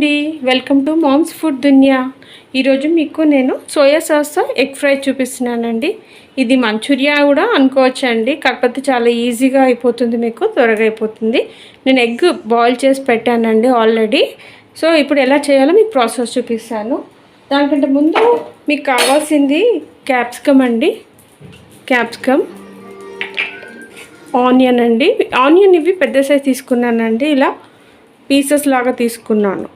అండి, welcome to moms food దునియా. ఈరోజు మీకు నేను సోయా సాస్తో ఎగ్ ఫ్రై చూపిస్తున్నానండి. ఇది మంచూరియా కూడా అనుకోవచ్చు అండి, కాకపోతే చాలా ఈజీగా అయిపోతుంది, మీకు త్వరగా అయిపోతుంది. నేను ఎగ్ బాయిల్ చేసి పెట్టానండి ఆల్రెడీ. సో ఇప్పుడు ఎలా చేయాలో మీకు ప్రాసెస్ చూపిస్తాను. దానికంటే ముందు మీకు కావాల్సింది క్యాప్సికమ్ అండి, క్యాప్సికమ్, ఆనియన్ అండి. ఆనియన్ ఇవి పెద్ద సైజ్ తీసుకున్నానండి, ఇలా పీసెస్ లాగా తీసుకున్నాను.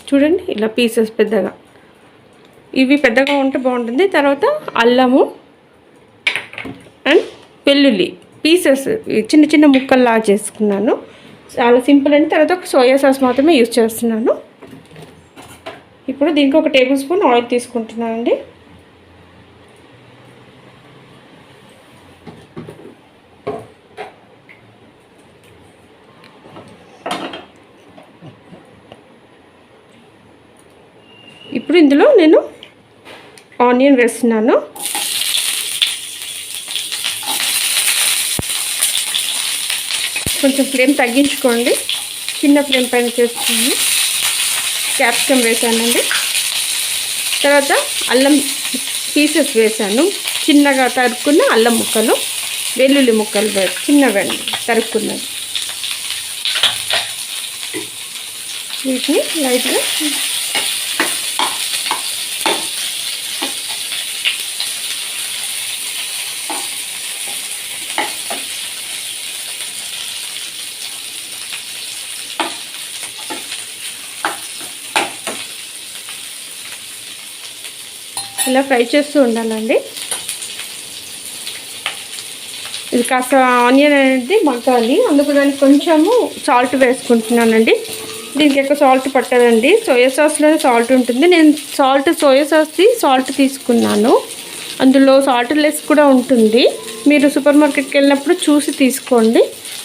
చూడండి, ఇలా పీసెస్ పెద్దగా, ఇవి పెద్దగా ఉంటే బాగుంటుంది. తర్వాత అల్లము అండ్ వెల్లుల్లి పీసెస్ చిన్న చిన్న ముక్కల్లాగా చేసుకున్నాను. చాలా సింపుల్ అండి. తర్వాత ఒక సోయా సాస్ మాత్రమే యూజ్ చేస్తున్నాను. ఇప్పుడు దీనికి ఒక టేబుల్ స్పూన్ ఆయిల్ తీసుకుంటున్నానండి. ఇప్పుడు ఇందులో నేను ఆనియన్ వేస్తున్నాను. కొంచెం ఫ్లేమ్ తగ్గించుకోండి, చిన్న ఫ్లేమ్ పైన చేసుకుని. క్యాప్సికమ్ వేసానండి. తర్వాత అల్లం పీసెస్ వేసాను, చిన్నగా తరుక్కున్న అల్లం ముక్కలు, వెల్లుల్లి ముక్కలు చిన్నగా తరుక్కున్నది. వీటిని లైట్గా ఇలా ఫ్రై చేస్తూ ఉండాలండి. ఇది కాస్త ఆనియన్ అనేది మగ్గాలి, అందుకు దానికి కొంచెము సాల్ట్ వేసుకుంటున్నానండి. దీనికి ఎక్కువ సాల్ట్ పట్టదండి, సోయా సాస్లోనే సాల్ట్ ఉంటుంది. నేను సోయా సాస్ది సాల్ట్ తీసుకున్నాను, అందులో సాల్ట్ లెస్ కూడా ఉంటుంది. మీరు సూపర్ మార్కెట్కి వెళ్ళినప్పుడు చూసి తీసుకోండి.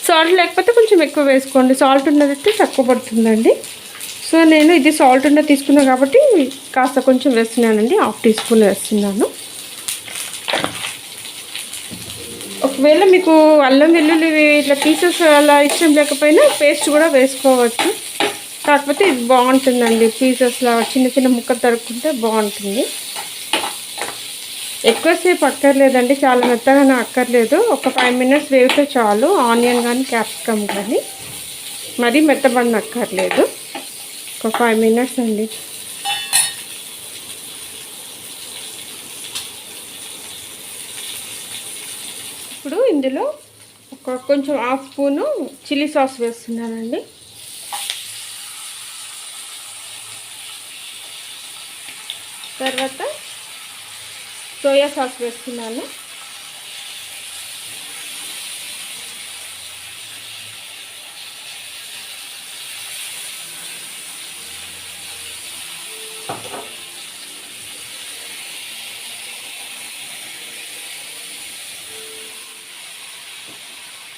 సాల్ట్ లేకపోతే కొంచెం ఎక్కువ వేసుకోండి, సాల్ట్ ఉన్నదైతే తక్కువ పడుతుందండి. సో నేను ఇది సాల్ట్ ఉన్న తీసుకున్నాను కాబట్టి కాస్త కొంచెం వేస్తున్నానండి, 1/2 టీ స్పూన్ వేస్తున్నాను. ఒకవేళ మీకు అల్లం వెల్లుల్లి ఇట్లా పీసెస్ అలా ఇష్టం లేకపోయినా పేస్ట్ కూడా వేసుకోవచ్చు, కాకపోతే ఇది బాగుంటుందండి. పీసెస్లో చిన్న చిన్న ముక్కలు తరుక్కుంటే బాగుంటుంది. ఎక్కువసేపు అక్కర్లేదండి, చాలా మెత్తగానే అక్కర్లేదు. ఒక 5 మినిట్స్ వేగితే చాలు, ఆనియన్ కానీ క్యాప్సికమ్ కానీ. మరీ మెత్తబడిన అక్కర్లేదు, ఒక 5 మినిట్స్ అండి. ఇప్పుడు ఇందులో కొంచెం 1/2 స్పూను చిల్లీ సాస్ వేస్తున్నానండి. తర్వాత సోయా సాస్ వేస్తున్నాను.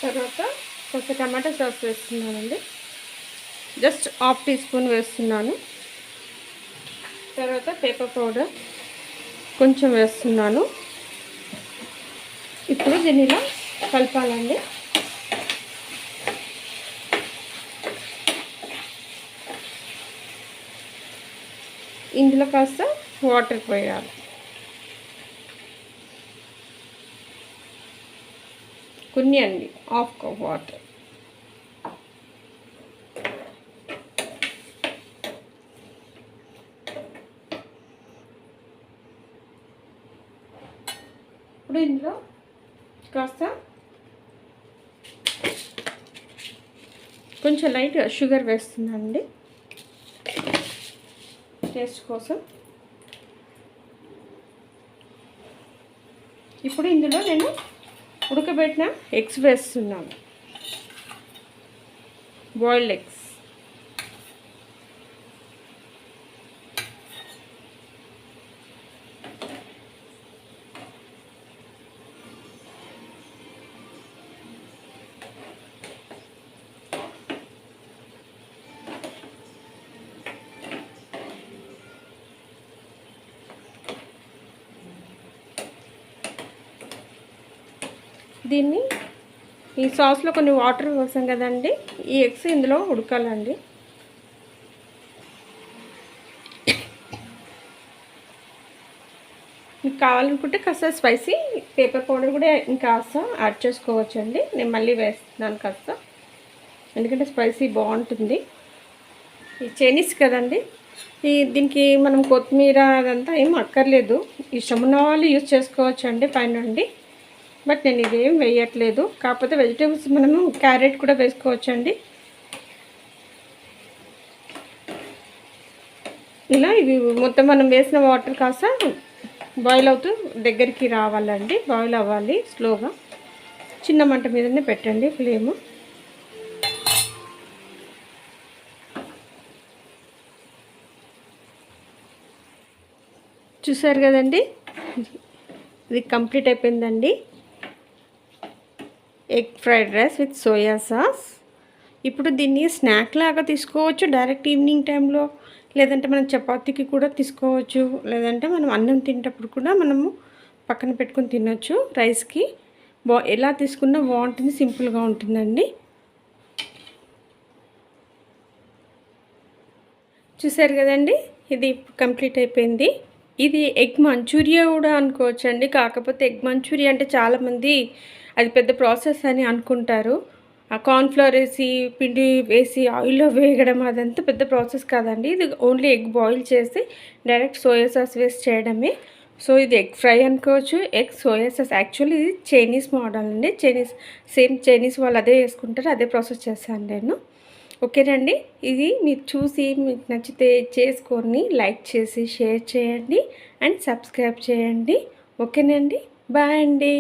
తర్వాత కొంచెం టమాటా సాస్ వేస్తున్నానండి, జస్ట్ 1/2 టీ స్పూన్ వేస్తున్నాను. తర్వాత పెప్పర్ పౌడర్ కొంచెం వేస్తున్నాను. ఇప్పుడు దీన్ని ఇలా కలపాలండి. ఇందులో కాస్త వాటర్ పోయాలి, కొన్ని అండి, 1/2 కప్ వాటర్. ఇప్పుడు ఇందులో కాస్త కొంచెం లైట్ షుగర్ వేస్తున్నానండి, టేస్ట్ కోసం. ఇప్పుడు ఇందులో నేను ఉడకబెట్టిన ఎగ్స్ వేస్తున్నాను, బాయిల్డ్ ఎగ్స్. దీన్ని ఈ సాస్లో కొన్ని వాటర్ పోసాం కదండి, ఈ ఎగ్స్ ఇందులో ఉడకాలండి. కావాలనుకుంటే కాస్త స్పైసీ పేపర్ పౌడర్ కూడా ఇంకాస్త యాడ్ చేసుకోవచ్చండి. నేను మళ్ళీ వేస్తున్నాను కాస్త, ఎందుకంటే స్పైసీ బాగుంటుంది. ఈ చైనీస్ కదండి, దీనికి మనం కొత్తిమీర అదంతా ఏం అక్కర్లేదు. ఇష్టం ఉన్న వాళ్ళు యూజ్ చేసుకోవచ్చండి పైనుండి. బట్ నేను ఇదేం వేయట్లేదు. కాకపోతే వెజిటేబుల్స్ మనము క్యారెట్ కూడా వేసుకోవచ్చండి. ఇలా ఇవి మొత్తం మనం వేసిన వాటర్ కాస్త బాయిల్ అవుతూ దగ్గరికి రావాలండి. బాయిల్ అవ్వాలి స్లోగా. చిన్న మంట మీదనే పెట్టండి ఫ్లేము. చూసారు కదండి, ఇది కంప్లీట్ అయిపోయిందండి. Egg fried rice with soya sauce. ఇప్పుడు దీన్ని స్నాక్ లాగా తీసుకోవచ్చు డైరెక్ట్ ఈవినింగ్ టైంలో, లేదంటే మనం చపాతీకి కూడా తీసుకోవచ్చు, లేదంటే మనం అన్నం తినేటప్పుడు కూడా మనము పక్కన పెట్టుకొని తినొచ్చు రైస్కి. ఎలా తీసుకున్నా బాగుంటుంది, సింపుల్గా ఉంటుందండి. చూసారు కదండి, ఇది కంప్లీట్ అయిపోయింది. ఇది ఎగ్ మంచూరియా కూడా అనుకోవచ్చండి. కాకపోతే ఎగ్ మంచూరియా అంటే చాలామంది అది పెద్ద ప్రాసెస్ అని అనుకుంటారు. ఆ కార్న్ఫ్లవర్ వేసి పిండి వేసి ఆయిల్లో వేగడం అదంతా పెద్ద ప్రాసెస్ కాదండి. ఇది ఓన్లీ ఎగ్ బాయిల్ చేసి డైరెక్ట్ సోయా సాస్ వేసి చేయడమే. సో ఇది ఎగ్ ఫ్రై అనుకోవచ్చు, ఎగ్ సోయా సాస్. యాక్చువల్లీ ఇది చైనీస్ మోడల్ అండి. చైనీస్ వాళ్ళు అదే వేసుకుంటారు, అదే ప్రాసెస్ చేస్తాను నేను. ఓకేనండి, ఇది మీరు చూసి మీకు నచ్చితే చేసుకొని లైక్ చేసి షేర్ చేయండి అండ్ సబ్స్క్రైబ్ చేయండి. ఓకేనండి, బాయ్ అండి.